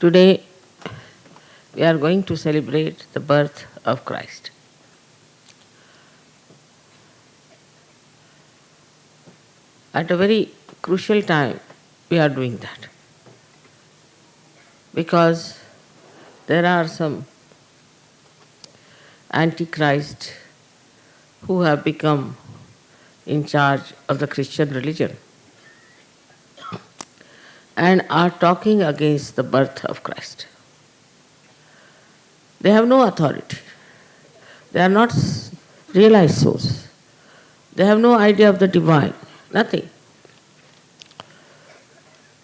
Today we are going to celebrate the birth of Christ. At a very crucial time we are doing that because there are some antichrist who have become in charge of the Christian religion and are talking against the birth of Christ. They have no authority. They are not realized souls. They have no idea of the divine, nothing.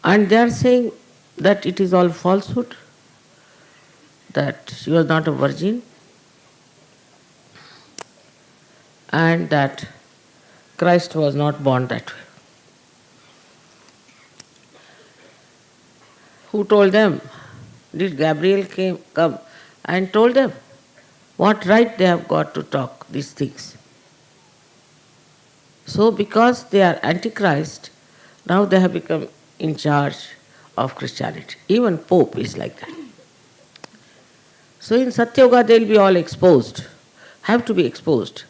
And they are saying that it is all falsehood, that she was not a virgin, and that Christ was not born that way. Who told them? Did Gabriel come and told them? What right they have got to talk these things? So because they are antichrist, now they have become in charge of Christianity. Even Pope is like that. So in Satyoga they will be all exposed, have to be exposed.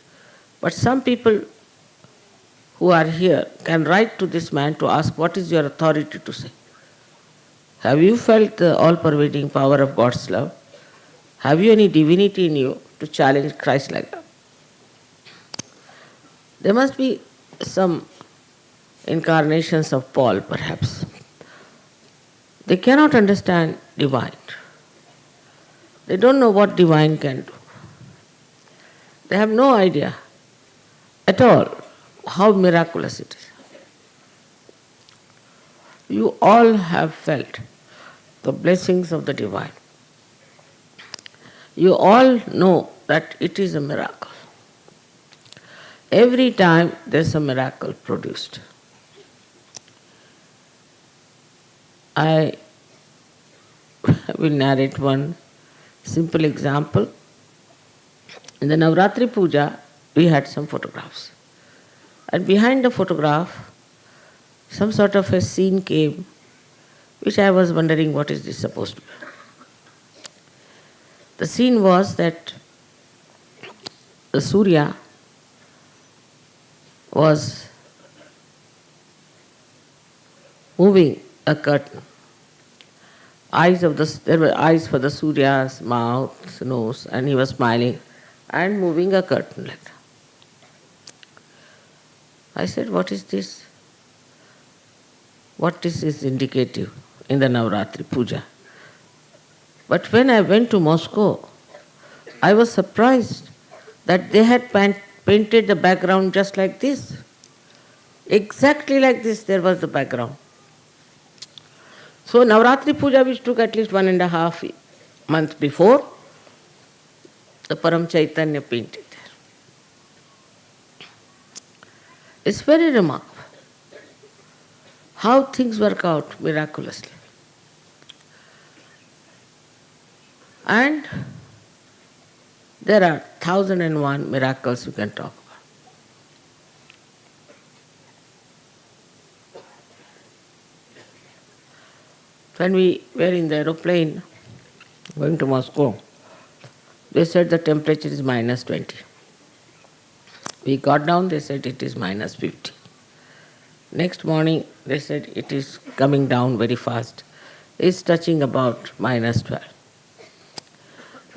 But some people who are here can write to this man to ask, what is your authority to say? Have you felt the all-pervading power of God's love? Have you any divinity in you to challenge Christ like that? There must be some incarnations of Paul, perhaps. They cannot understand divine. They don't know what divine can do. They have no idea at all how miraculous it is. You all have felt the blessings of the divine. You all know that it is a miracle. Every time there's a miracle produced. I will narrate one simple example. In the Navratri Puja, we had some photographs. And behind the photograph, some sort of a scene came, which I was wondering what is this supposed to be. The scene was that the Surya was moving a curtain. There were eyes for the Surya's mouth, nose, and he was smiling and moving a curtain like that. I said, what is this? What this is indicative in the Navratri Puja? But when I went to Moscow, I was surprised that they had painted the background just like this. Exactly like this there was the background. So Navratri Puja, which took at least 1.5 months before, the Param Chaitanya painted there. It's very remarkable how things work out miraculously. And there are 1,001 miracles you can talk about. When we were in the aeroplane going to Moscow, they said the temperature is minus 20. We got down, they said it is minus 50. Next morning, they said it is coming down very fast. It's touching about minus 12.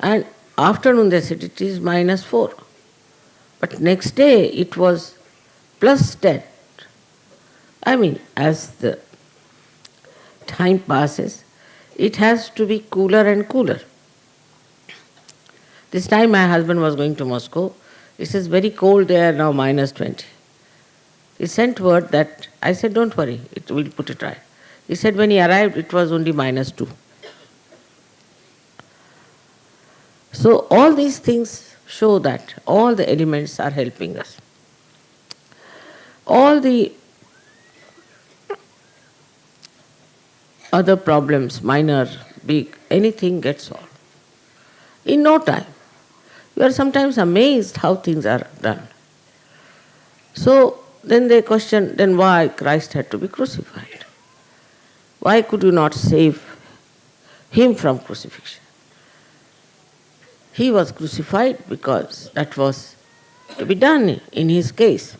And afternoon, they said it is minus 4. But next day, it was plus 10. I mean, as the time passes, it has to be cooler and cooler. This time my husband was going to Moscow. He says, very cold there now, minus 20. He sent word that, I said, don't worry, we'll put it right. He said when he arrived, it was only minus 2. So all these things show that all the elements are helping us. All the other problems, minor, big, anything gets solved in no time. You are sometimes amazed how things are done. So then they question, then why Christ had to be crucified? Why could you not save him from crucifixion. He was crucified because that was to be done in his case,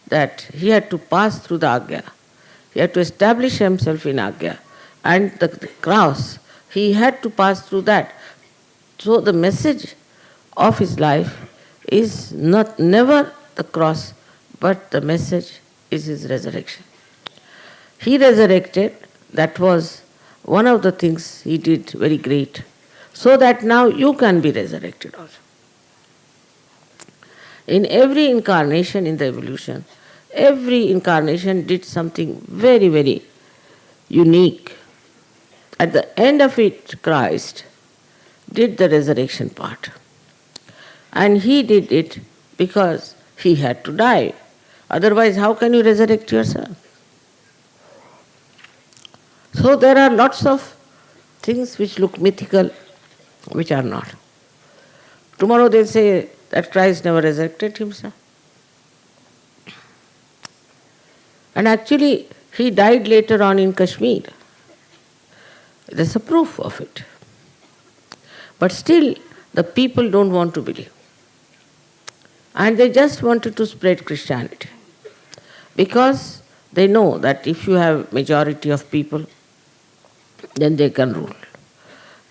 that he had to pass through the Agya. He had to establish himself in Agya. And the cross, he had to pass through that. So the message of his life is not never the cross, but the message is his resurrection. He resurrected, that was one of the things he did very great, so that now you can be resurrected also. In every incarnation in the evolution, every incarnation did something very, very unique. At the end of it, Christ did the resurrection part. And he did it because he had to die. Otherwise, how can you resurrect yourself? So there are lots of things which look mythical, which are not. Tomorrow they'll say that Christ never resurrected himself. And actually, he died later on in Kashmir. There's a proof of it. But still, the people don't want to believe. And they just wanted to spread Christianity. Because they know that if you have majority of people, then they can rule.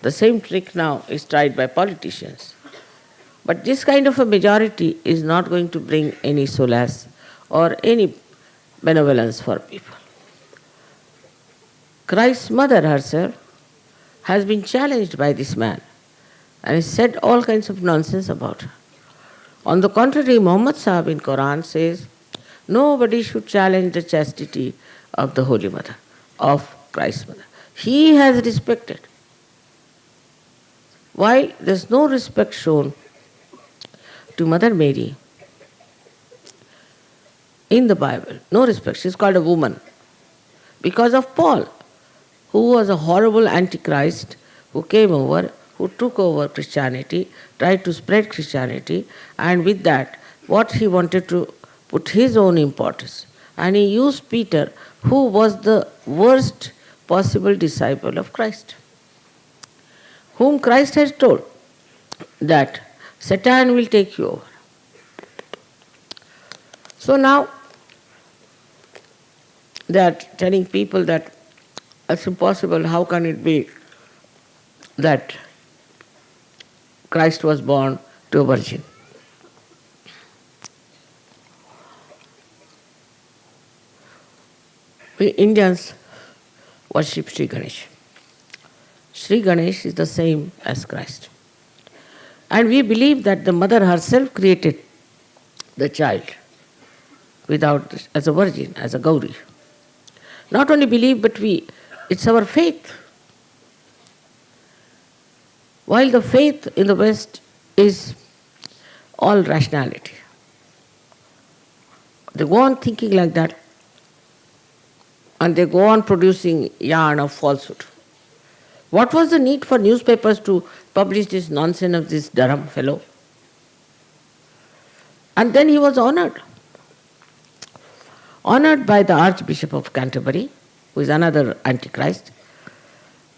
The same trick now is tried by politicians. But this kind of a majority is not going to bring any solace or any benevolence for people. Christ's mother herself has been challenged by this man and has said all kinds of nonsense about her. On the contrary, Muhammad Sahib in Quran says, nobody should challenge the chastity of the Holy Mother, of Christ's mother. He has respected. While there's no respect shown to Mother Mary in the Bible, no respect. She's called a woman because of Paul, who was a horrible antichrist who came over, who took over Christianity, tried to spread Christianity, and with that, what he wanted to put his own importance. And he used Peter, who was the worst possible disciple of Christ, whom Christ has told that Satan will take you over. So now they are telling people that it's impossible, how can it be that Christ was born to a virgin? We Indians worship Sri Ganesh. Sri Ganesh is the same as Christ. And we believe that the mother herself created the child as a virgin, as a Gauri. Not only believe, but it's our faith. While the faith in the West is all rationality. They go on thinking like that, and they go on producing yarn of falsehood. What was the need for newspapers to publish this nonsense of this Durham fellow? And then he was honored. Honored by the Archbishop of Canterbury, who is another Antichrist.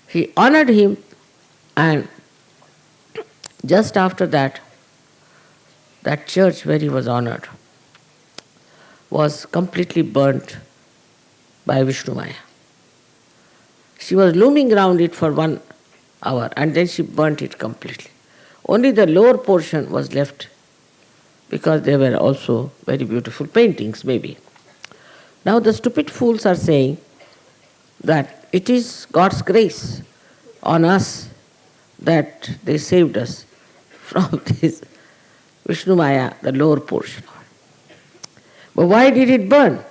He honored him, and just after that, that church where he was honored was completely burnt by Vishnu Maya. She was looming around it for 1 hour and then she burnt it completely. Only the lower portion was left because they were also very beautiful paintings, maybe. Now the stupid fools are saying that it is God's grace on us that they saved us from this Vishnu Maya, the lower portion. But why did it burn?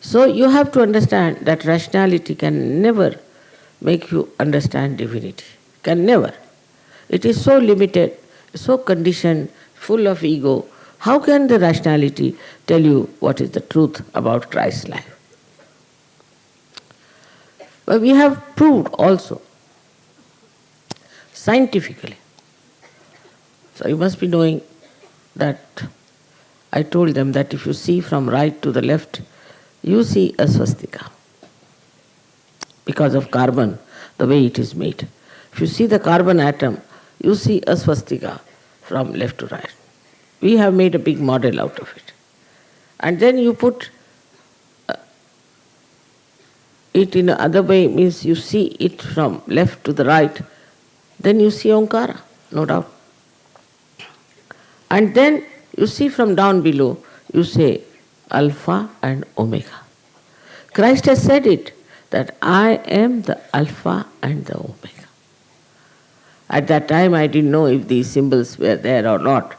So you have to understand that rationality can never make you understand divinity. Can never. It is so limited, so conditioned, full of ego. How can the rationality tell you what is the truth about Christ's life? But we have proved also, scientifically. So you must be knowing that I told them that if you see from right to the left, you see a swastika. because of carbon, the way it is made. If you see the carbon atom, you see a swastika from left to right. We have made a big model out of it. And then you put it in another way, means you see it from left to the right, then you see Omkara, no doubt. And then you see from down below, you say Alpha and Omega. Christ has said it, that I am the Alpha and the Omega. At that time I didn't know if these symbols were there or not.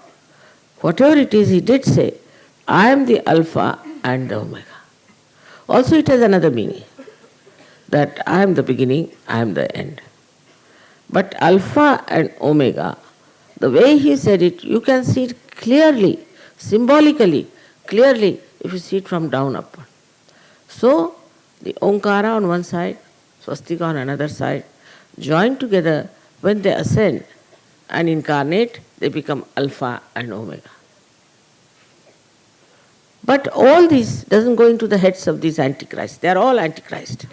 Whatever it is, he did say, I am the Alpha and the Omega. Also it has another meaning, that I am the beginning, I am the end. But Alpha and Omega, the way he said it, you can see it clearly, symbolically, clearly, if you see it from down upward. So, the Omkara on one side, Swastika on another side, joined together, when they ascend and incarnate, they become Alpha and Omega. But all this doesn't go into the heads of these antichrists. They are all antichrist.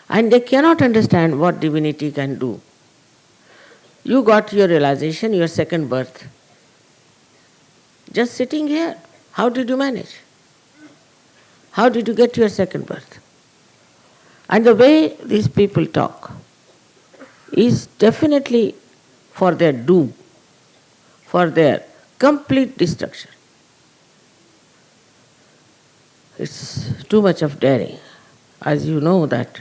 And they cannot understand what divinity can do. You got your realization, your second birth, just sitting here. How did you manage? How did you get your second birth? And the way these people talk is definitely for their doom, for their complete destruction. It's too much of daring. As you know that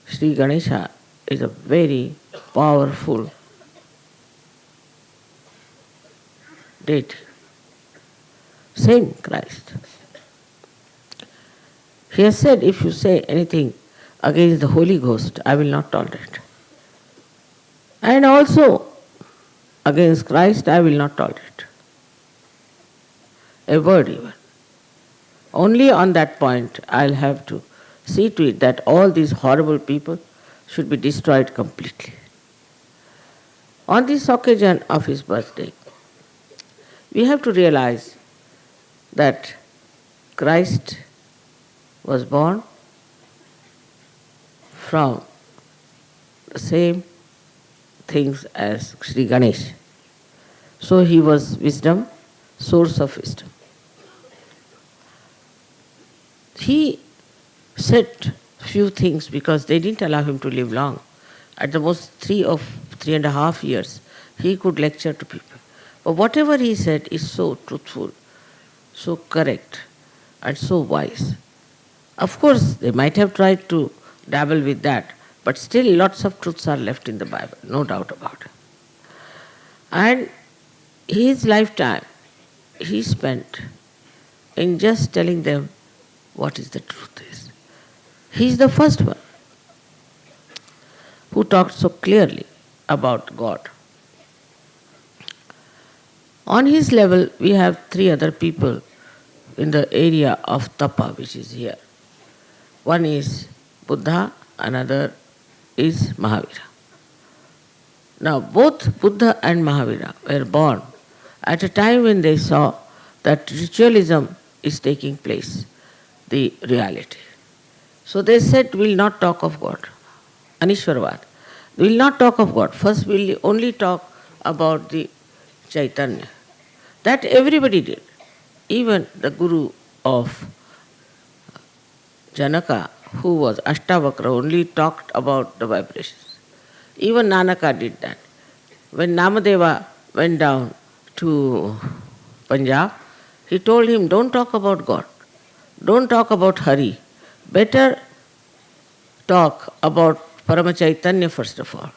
Sri Ganesha is a very powerful deity. Same Christ. He has said, if you say anything against the Holy Ghost, I will not tolerate. And also, against Christ, I will not tolerate. A word even. Only on that point, I'll have to see to it that all these horrible people should be destroyed completely. On this occasion of his birthday, we have to realize that Christ was born from the same things as Sri Ganesh. So he was wisdom, source of wisdom. He said few things because they didn't allow him to live long. At the most 3.5 years, he could lecture to people. But whatever he said is so truthful, so correct, and so wise. Of course, they might have tried to dabble with that, but still lots of truths are left in the Bible, no doubt about it. And his lifetime, he spent in just telling them what is the truth is. He is the first one who talked so clearly about God. On his level, we have 3 other people in the area of tapa, which is here. One is Buddha, another is Mahavira. Now, both Buddha and Mahavira were born at a time when they saw that ritualism is taking place, the reality. So they said, we'll not talk of God. Anishwarvad. We'll not talk of God. First we'll only talk about the Chaitanya. That everybody did. Even the guru of Janaka, who was Ashtavakra, only talked about the vibrations. Even Nanaka did that. When Namadeva went down to Punjab, he told him, don't talk about God. Don't talk about Hari. Better talk about Paramachaitanya first of all.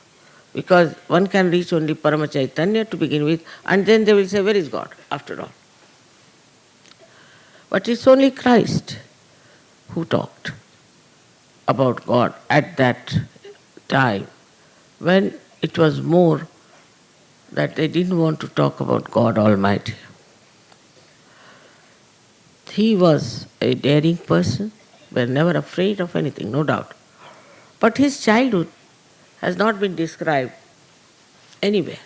Because one can reach only Paramachaitanya to begin with, and then they will say, where is God after all? But it's only Christ who talked about God at that time, when it was more that they didn't want to talk about God Almighty. He was a daring person, were never afraid of anything, no doubt. But his childhood has not been described anywhere,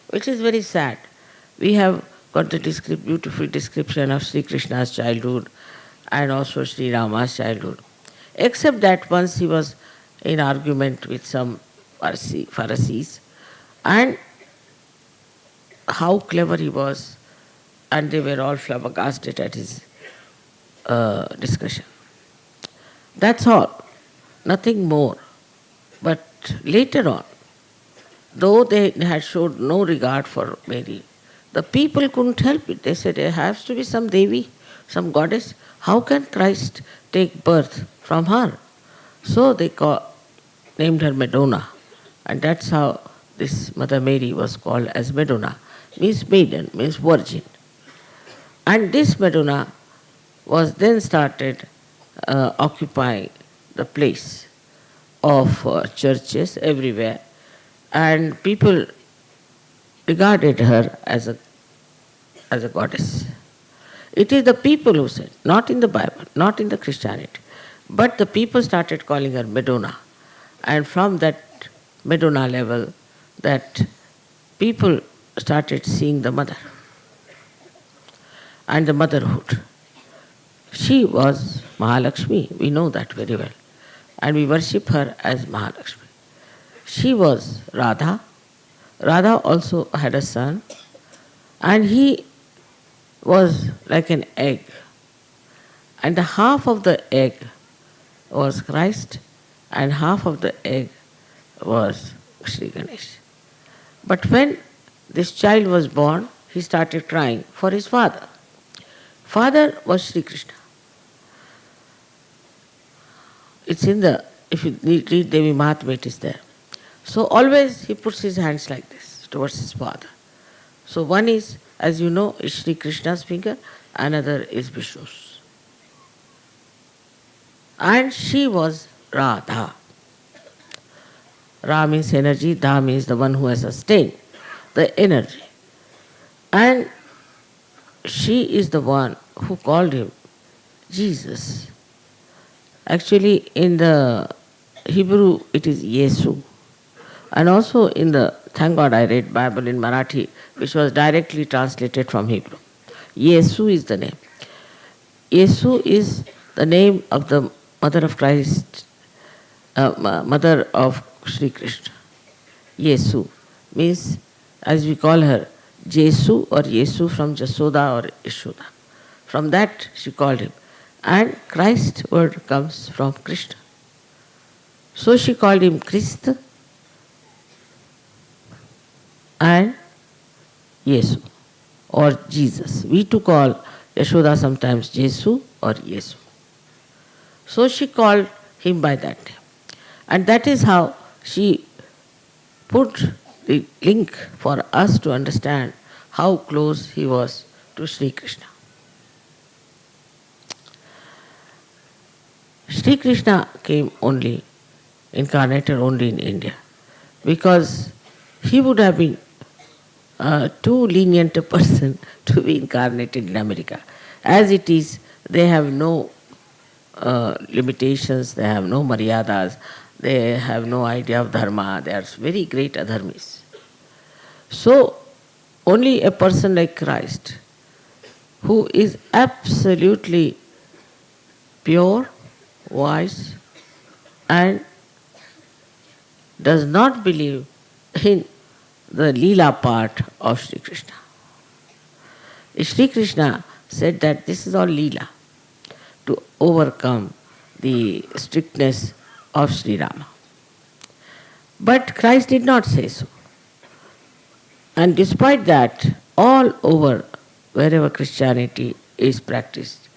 which is very sad. We have got the beautiful description of Sri Krishna's childhood and also Sri Rama's childhood. except that once he was in argument with some Pharisees, and how clever he was, and they were all flabbergasted at his discussion. That's all, nothing more. But later on, though they had showed no regard for Mary, the people couldn't help it. They said there has to be some Devi, some goddess. How can Christ take birth from her? So they named her Madonna, and that's how this Mother Mary was called as Madonna, means maiden, means virgin. And this Madonna was then started occupying the place of churches everywhere, and people regarded her as a goddess. It is the people who said, not in the Bible, not in the Christianity, but the people started calling her Madonna. And from that Madonna level, that people started seeing the mother and the motherhood. She was Mahalakshmi, we know that very well, and we worship her as Mahalakshmi. She was Radha. Radha also had a son, and he was like an egg. And the half of the egg was Christ, and half of the egg was Sri Ganesh. But when this child was born, he started crying for his father. Father was Sri Krishna. It's in the, if you read Devi Mahatmya, it is there. So always he puts his hands like this towards his father. So one is, as you know, is Sri Krishna's finger, another is Vishnu's. And she was Radha. Ra means energy, Da means the one who has sustained the energy. And she is the one who called him Jesus. Actually, in the Hebrew, it is Yesu. And also in the, thank God I read Bible in Marathi, which was directly translated from Hebrew. Yesu is the name. Yesu is the name of the mother of Christ, mother of Sri Krishna. Yesu means, as we call her, Jesu or Yesu from Jasoda or Yashoda. From that she called him. And Christ word comes from Krishna. So she called him Christ and Yesu or Jesus. We too call Yashoda sometimes Jesu or Yesu. So she called him by that name. And that is how she put the link for us to understand how close he was to Sri Krishna. Sri Krishna came only, incarnated only in India, because he would have been too lenient a person to be incarnated in America. As it is, they have no limitations, they have no maryadas, they have no idea of dharma, they are very great adharmis. So, only a person like Christ, who is absolutely pure, wise, and does not believe in the Leela part of Sri Krishna. Sri Krishna said that this is all Leela to overcome the strictness of Sri Rama. But Christ did not say so. And despite that, all over, wherever Christianity is practiced,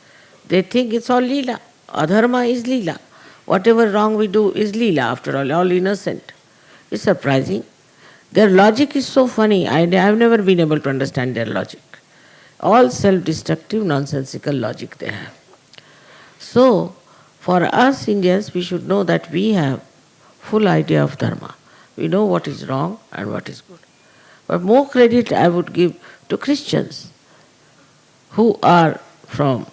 they think it's all Leela. Adharma is Leela. Whatever wrong we do is Leela, after all innocent. It's surprising. Their logic is so funny. I've never been able to understand their logic. All self-destructive, nonsensical logic they have. So, for us Indians, we should know that we have full idea of dharma. We know what is wrong and what is good. But more credit I would give to Christians who are from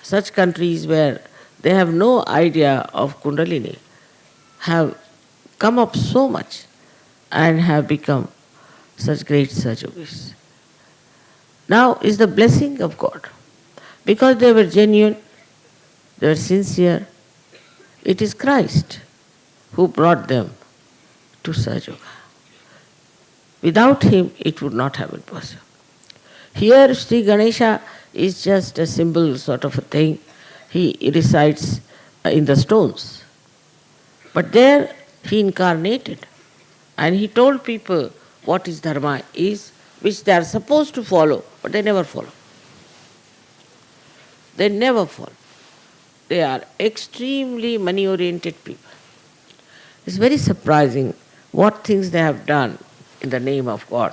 such countries where they have no idea of Kundalini, have come up so much and have become such great Sahaja-yogis. Now is the blessing of God. Because they were genuine, they were sincere, It is Christ who brought them to Sahaja Yoga. Without him, it would not have been possible. Here, Sri Ganesha is just a symbol sort of a thing. He resides in the stones. But there, he incarnated. And he told people what is dharma is, which they are supposed to follow, but they never follow. They never follow. They are extremely money-oriented people. It's very surprising what things they have done in the name of God.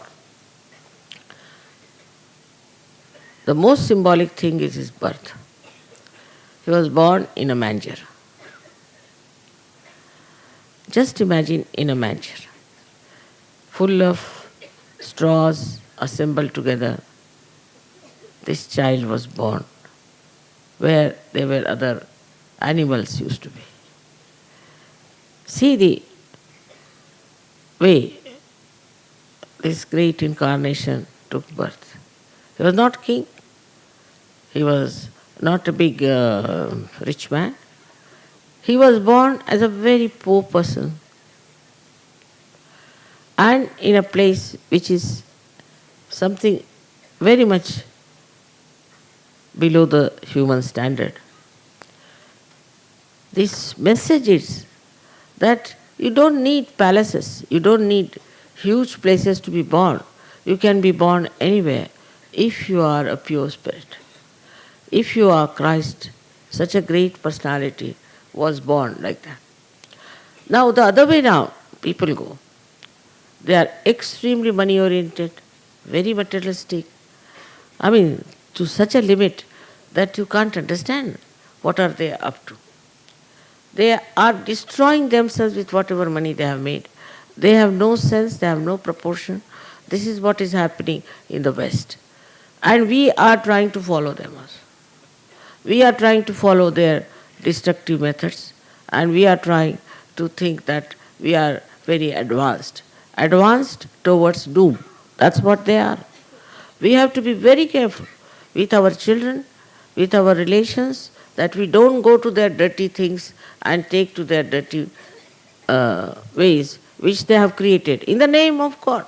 The most symbolic thing is his birth. He was born in a manger. Just imagine in a manger, full of straws assembled together. This child was born where there were other animals used to be. See the way this great incarnation took birth. He was not king. He was not a big rich man. He was born as a very poor person and in a place which is something very much below the human standard. This message is that you don't need palaces, you don't need huge places to be born. You can be born anywhere if you are a pure spirit. If you are Christ, such a great personality was born like that. Now the other way now, people go. They are extremely money oriented, very materialistic. I mean, to such a limit that you can't understand what are they up to. They are destroying themselves with whatever money they have made. They have no sense, they have no proportion. This is what is happening in the West. And we are trying to follow them also. We are trying to follow their destructive methods, and we are trying to think that we are very advanced. Advanced towards doom. That's what they are. We have to be very careful with our children, with our relations, that we don't go to their dirty things and take to their dirty ways which they have created in the name of God.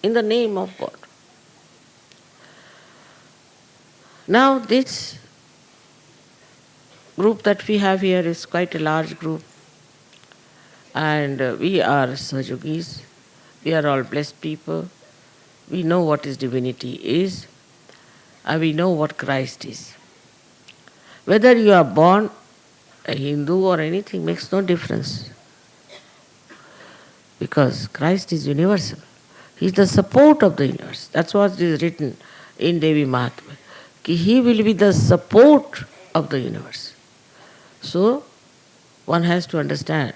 In the name of God. Now this group that we have here is quite a large group, and we are Sahajogis. We are all blessed people. We know what is divinity is, and we know what Christ is. Whether you are born a Hindu or anything makes no difference, because Christ is universal. He is the support of the universe. That's what is written in Devi Mahatma. He will be the support of the universe. So, one has to understand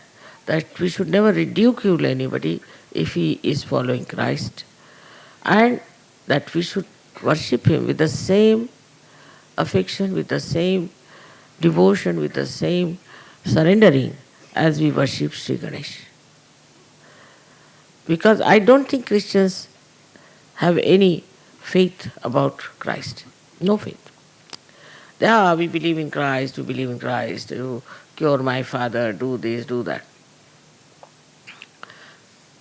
that we should never ridicule anybody if he is following Christ, and that we should worship him with the same affection, with the same devotion, with the same surrendering as we worship Sri Ganesh. Because I don't think Christians have any faith about Christ. No faith. We believe in Christ, we believe in Christ, you cure my father, do this, do that.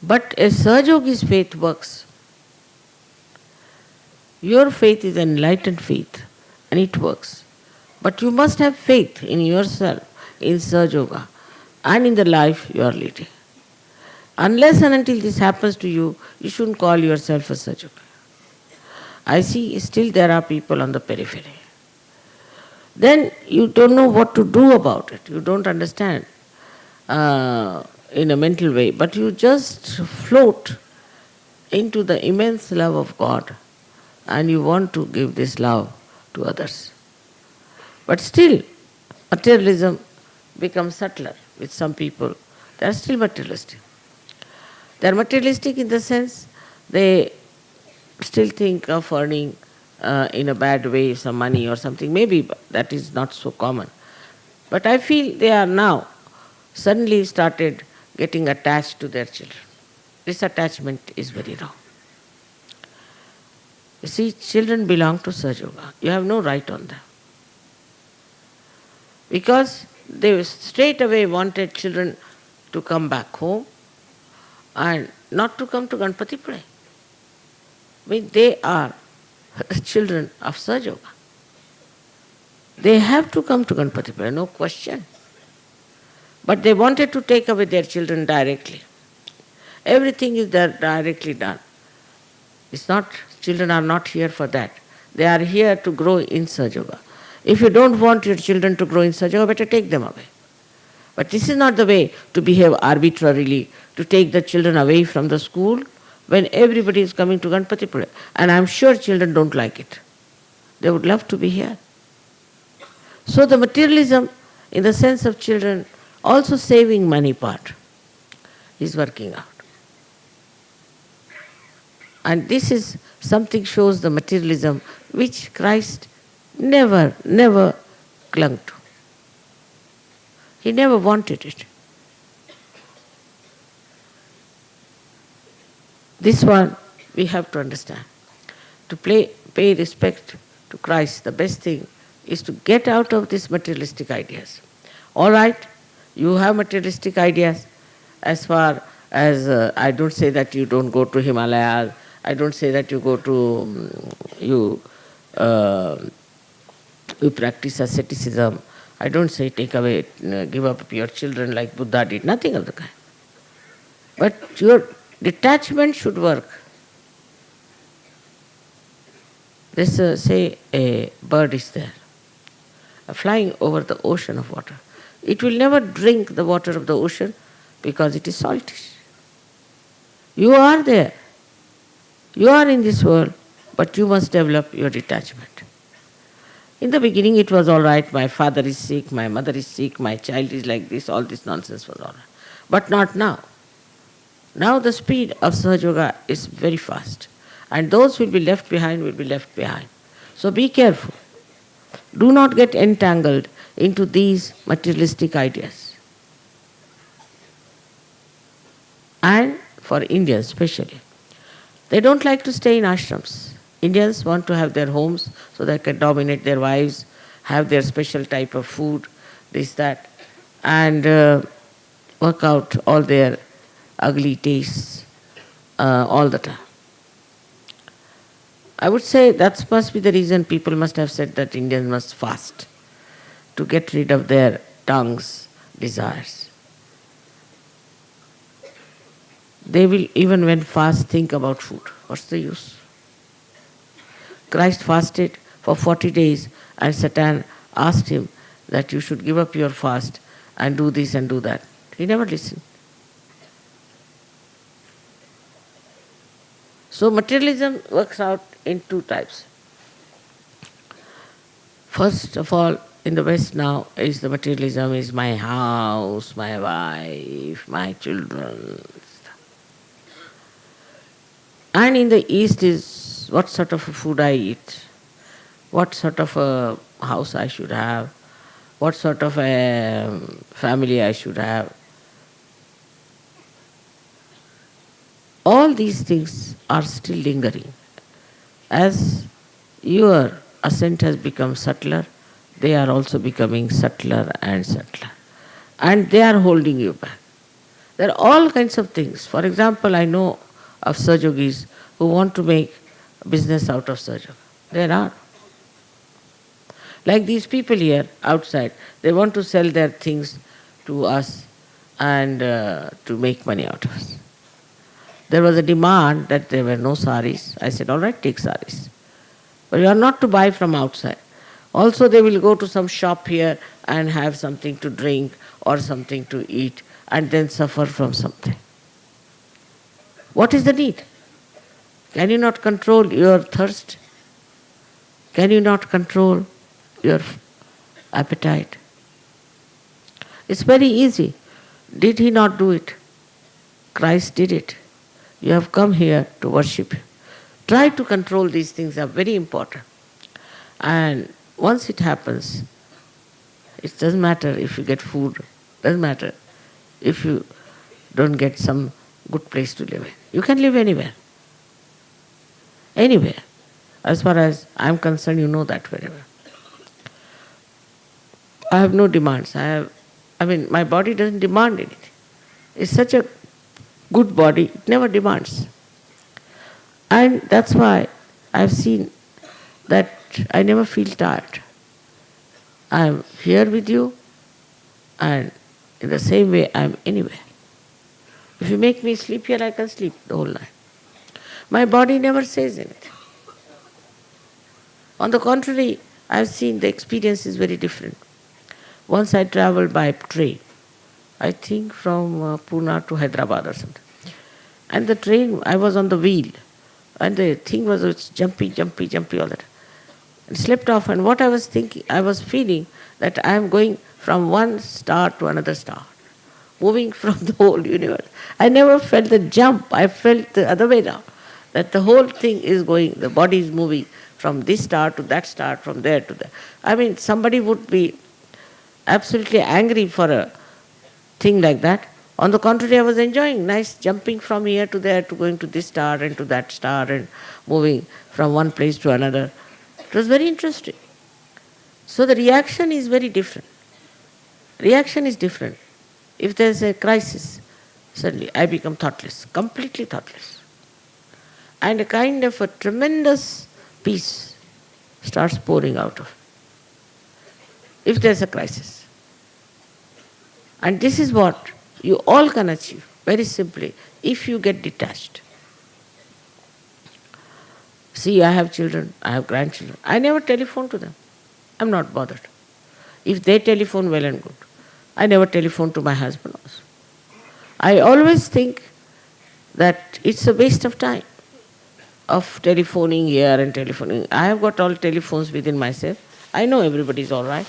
But a Sahajogi's faith works. Your faith is an enlightened faith, and it works. But you must have faith in yourself, in Sahajoga, and in the life you are leading. Unless and until this happens to you, you shouldn't call yourself a Sahajoga. I see still there are people on the periphery. Then you don't know what to do about it. You don't understand in a mental way, but you just float into the immense love of God, and you want to give this love to others. But still, materialism becomes subtler with some people. They are still materialistic. They are materialistic in the sense they still think of earning in a bad way some money or something. Maybe that is not so common. But I feel they are now suddenly started getting attached to their children. This attachment is very wrong. You see, children belong to Sahajoga. You have no right on them. Because They straight away wanted children to come back home and not to come to Ganpati Pule. I mean, they are children of Sahaja. They have to come to Ganpati Pule, no question. But they wanted to take away their children directly. Everything is there directly done. It's not, children are not here for that. They are here to grow in Sahaja. If you don't want your children to grow in Sahaja, better take them away. But this is not the way to behave arbitrarily, to take the children away from the school when everybody is coming to Ganpati Pule. And I'm sure children don't like it. They would love to be here. So the materialism, in the sense of children, also saving money part, is working out. And this is something shows the materialism which Christ never clung to. He never wanted it. This one we have to understand. To pay respect to Christ, the best thing is to get out of these materialistic ideas. All right, you have materialistic ideas as far as I don't say that you don't go to Himalayas, I don't say that you go to, uh, you practice asceticism, I don't say take away, give up your children like Buddha did, nothing of the kind. But your detachment should work. Let's say a bird is there, flying over the ocean of water. It will never drink the water of the ocean because it is saltish. You are there. You are in this world, but you must develop your detachment. In the beginning it was all right, my father is sick, my mother is sick, my child is like this, all this nonsense was all right. But not now. Now the speed of Sahaja Yoga is very fast. And those who will be left behind will be left behind. So be careful. Do not get entangled into these materialistic ideas. And for Indians especially, they don't like to stay in ashrams. Indians want to have their homes so they can dominate their wives, have their special type of food, this, that, and work out all their ugly tastes all the time. I would say that must be the reason people must have said that Indians must fast to get rid of their tongue's desires. They will, even when fast, think about food. What's the use? Christ fasted for 40 days and Satan asked him that you should give up your fast and do this and do that. He never listened. So materialism works out in two types. First of all, in the West now, is the materialism is my house, my wife, my children. And in the East is what sort of food I eat, what sort of a house I should have, what sort of a family I should have. All these things are still lingering. As your ascent has become subtler, they are also becoming subtler and subtler. And they are holding you back. There are all kinds of things. For example, I know of Sahajogis who want to make business out of Sahaja. There are. Like these people here outside, they want to sell their things to us and to make money out of us. There was a demand that there were no saris. I said, all right, take saris. But you are not to buy from outside. Also, they will go to some shop here and have something to drink or something to eat and then suffer from something. What is the need? Can you not control your thirst? Can you not control your appetite? It's very easy. Did he not do it? Christ did it. You have come here to worship. Try to control these things, are very important. And once it happens, it doesn't matter if you get food, doesn't matter if you don't get some good place to live in. You can live anywhere. Anywhere. As far as I'm concerned, you know that very well. I have no demands. My body doesn't demand anything. It's such a good body, it never demands. And that's why I've seen that I never feel tired. I'm here with you, and in the same way, I'm anywhere. If you make me sleep here, I can sleep the whole night. My body never says anything. On the contrary, I've seen the experience is very different. Once I traveled by train, I think from Pune to Hyderabad or something. And the train, I was on the wheel, and the thing was jumpy all that. And slept off, and what I was thinking, I was feeling that I am going from one star to another star, moving from the whole universe. I never felt the jump, I felt the other way around, that the whole thing is going, the body is moving from this star to that star, from there to there. Somebody would be absolutely angry for a thing like that. On the contrary, I was enjoying nice jumping from here to there, to going to this star and to that star and moving from one place to another. It was very interesting. So the reaction is very different. Reaction is different. If there's a crisis, suddenly I become thoughtless, completely thoughtless. And a kind of a tremendous peace starts pouring out of it, if there's a crisis. And this is what you all can achieve, very simply, if you get detached. See, I have children, I have grandchildren. I never telephone to them. I'm not bothered. If they telephone, well and good. I never telephone to my husband also. I always think that it's a waste of time of telephoning here and telephoning. I have got all telephones within myself. I know everybody's all right.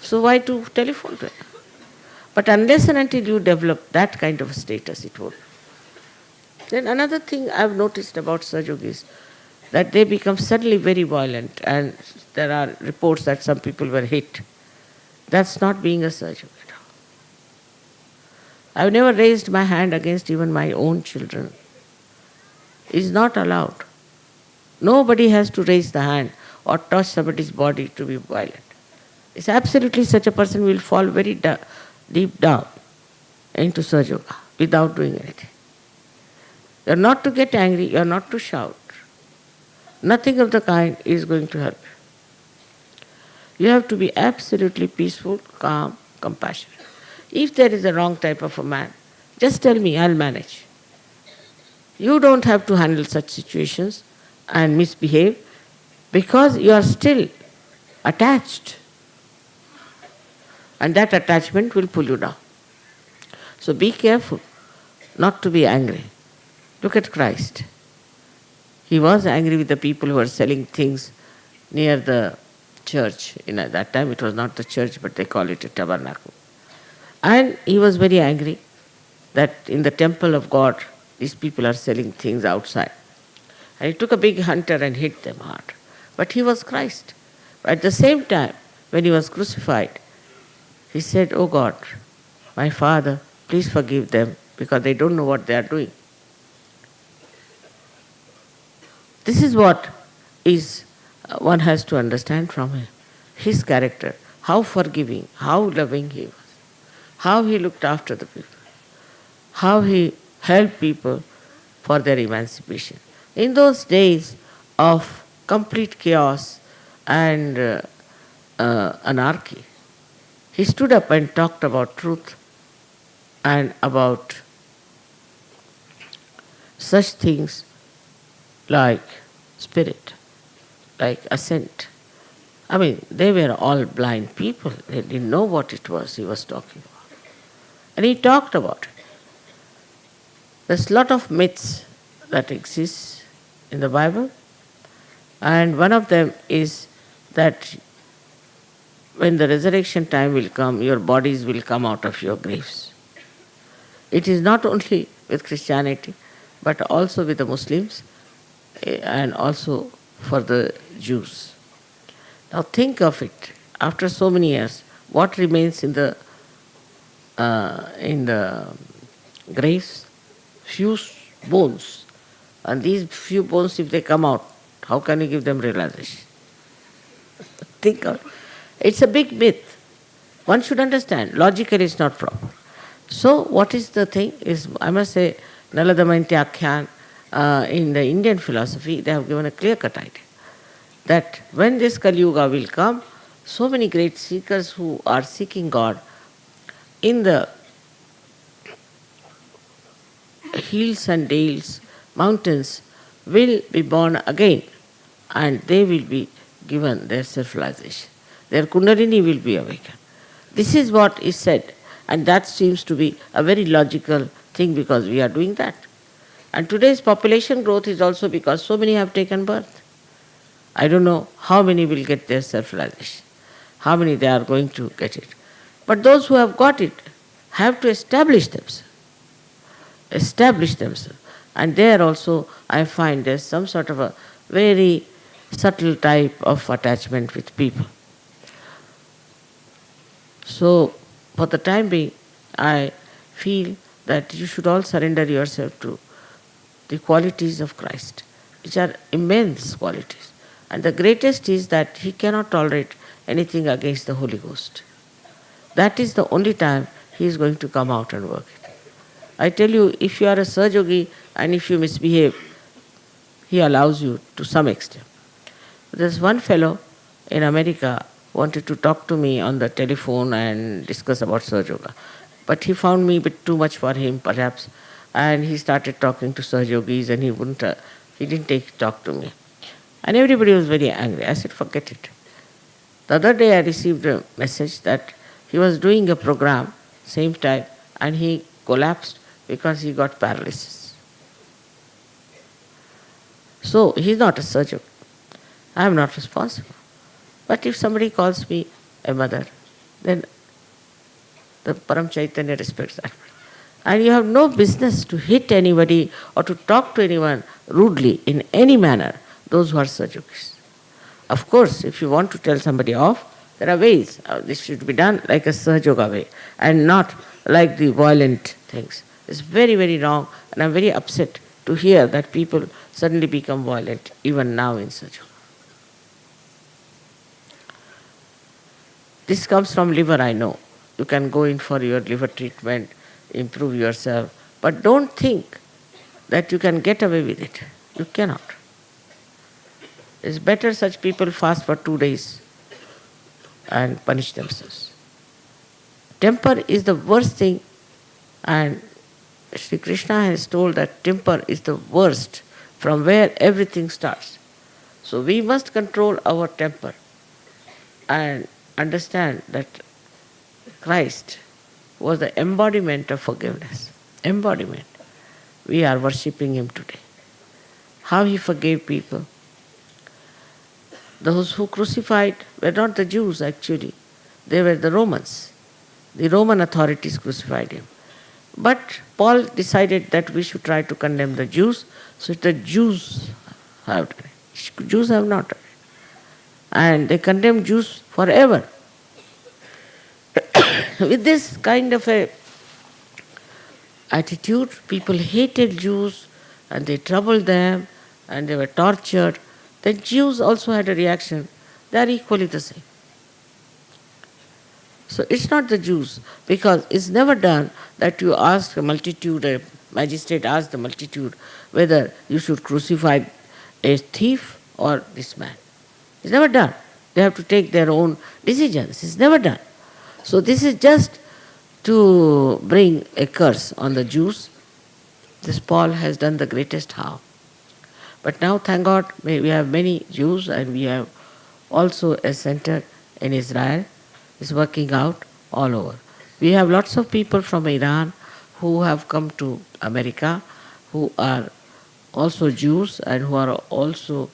So why to telephone to them? But unless and until you develop that kind of a status, it won't. Then another thing I've noticed about Sahaja Yoga is that they become suddenly very violent, and there are reports that some people were hit. That's not being a Sahaja Yogi. I've never raised my hand against even my own children. It's not allowed. Nobody has to raise the hand or touch somebody's body to be violent. It's absolutely such a person will fall very deep down into Sahaja Yoga without doing anything. You're not to get angry, you're not to shout. Nothing of the kind is going to help you. You have to be absolutely peaceful, calm, compassionate. If there is a wrong type of a man, just tell me, I'll manage. You don't have to handle such situations and misbehave because you are still attached. And that attachment will pull you down. So be careful not to be angry. Look at Christ. He was angry with the people who were selling things near the church. At that time it was not the church, but they call it a tabernacle. And he was very angry that in the temple of God, these people are selling things outside. And he took a big hunter and hit them hard. But he was Christ. At the same time, when he was crucified, he said, "Oh God, my Father, please forgive them because they don't know what they are doing." This is what is one has to understand from him. His character, how forgiving, how loving he was, how he looked after the people, how he helped people for their emancipation. In those days of complete chaos and anarchy, he stood up and talked about truth and about such things like spirit, like ascent. They were all blind people. They didn't know what it was he was talking about. And he talked about it. There's a lot of myths that exist in the Bible, and one of them is that when the resurrection time will come, your bodies will come out of your graves. It is not only with Christianity, but also with the Muslims and also for the Jews. Now think of it. After so many years, what remains in the graves? Few bones. And these few bones, if they come out, how can you give them realization? Think of it. It's a big myth. One should understand, logically it's not proper. So what is the thing is, I must say, Nala Damayanti Akhyan, in the Indian philosophy, they have given a clear-cut idea that when this Kali Yuga will come, so many great seekers who are seeking God in the hills and dales, mountains, will be born again, and they will be given their self-realization. Their Kundalini will be awakened. This is what is said, and that seems to be a very logical thing because we are doing that. And today's population growth is also because so many have taken birth. I don't know how many will get their self-realization, how many they are going to get it. But those who have got it have to establish themselves. And there also I find there's some sort of a very subtle type of attachment with people. So for the time being, I feel that you should all surrender yourself to the qualities of Christ, which are immense qualities. And the greatest is that he cannot tolerate anything against the Holy Ghost. That is the only time he is going to come out and work it. I tell you, if you are a Sahajogi and if you misbehave, he allows you to some extent. There's one fellow in America wanted to talk to me on the telephone and discuss about Sahaja. But he found me a bit too much for him, perhaps, and he started talking to Sahajogis and he didn't talk to me. And everybody was very angry. I said, forget it. The other day I received a message that he was doing a program, same time, and he collapsed because he got paralysis. So he's not a surgeon. I am not responsible. But if somebody calls me a mother, then the Param Chaitanya respects that. And you have no business to hit anybody or to talk to anyone rudely in any manner, those who are Sahajogis. Of course, if you want to tell somebody off, there are ways. This should be done like a Sahajoga way and not like the violent things. It's very, very wrong, and I'm very upset to hear that people suddenly become violent, even now in Sahajoga. This comes from liver, I know. You can go in for your liver treatment, improve yourself, but don't think that you can get away with it. You cannot. It's better such people fast for 2 days and punish themselves. Temper is the worst thing, and Sri Krishna has told that temper is the worst, from where everything starts. So we must control our temper and understand that Christ was the embodiment of forgiveness. Embodiment. We are worshipping him today. How he forgave people. Those who crucified were not the Jews actually. They were the Romans. The Roman authorities crucified him. But Paul decided that we should try to condemn the Jews, so the Jews have done it. Jews have not done it. And they condemned Jews forever. With this kind of a attitude, people hated Jews and they troubled them and they were tortured. The Jews also had a reaction. They are equally the same. So it's not the Jews, because it's never done that you ask a multitude, a magistrate asks the multitude whether you should crucify a thief or this man. It's never done. They have to take their own decisions. It's never done. So this is just to bring a curse on the Jews. This Paul has done the greatest harm. But now, thank God, we have many Jews, and we have also a center in Israel. It's working out all over. We have lots of people from Iran who have come to America, who are also Jews and who are also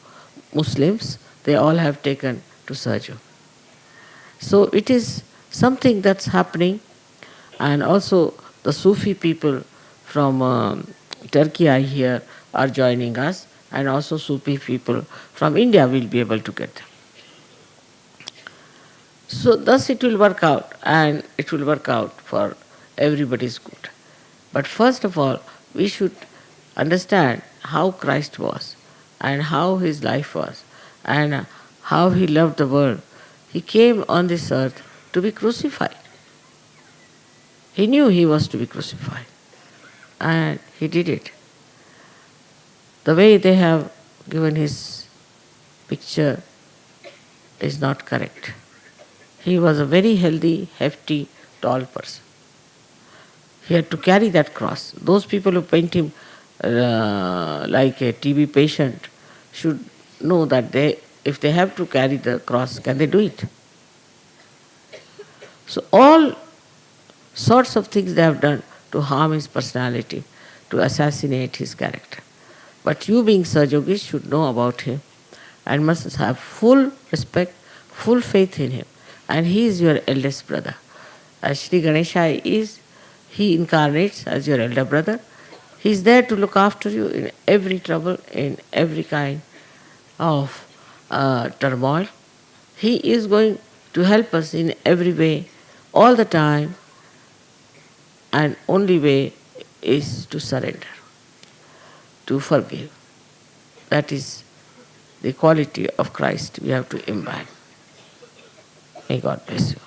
Muslims. They all have taken to Sahaja. So it is something that's happening, and also the Sufi people from Turkey, I hear, are joining us, and also Sufi people from India will be able to get them. So thus it will work out, and it will work out for everybody's good. But first of all, we should understand how Christ was, and how his life was, and how he loved the world. He came on this earth to be crucified. He knew he was to be crucified, and he did it. The way they have given his picture is not correct. He was a very healthy, hefty, tall person. He had to carry that cross. Those people who paint him like a TB patient should know that if they have to carry the cross, can they do it? So all sorts of things they have done to harm his personality, to assassinate his character. But you being Sahajogi should know about him and must have full respect, full faith in him. And he is your eldest brother. As Sri Ganesha is, he incarnates as your elder brother. He is there to look after you in every trouble, in every kind of turmoil. He is going to help us in every way, all the time, and only way is to surrender, to forgive. That is the quality of Christ we have to imbibe. May God bless you.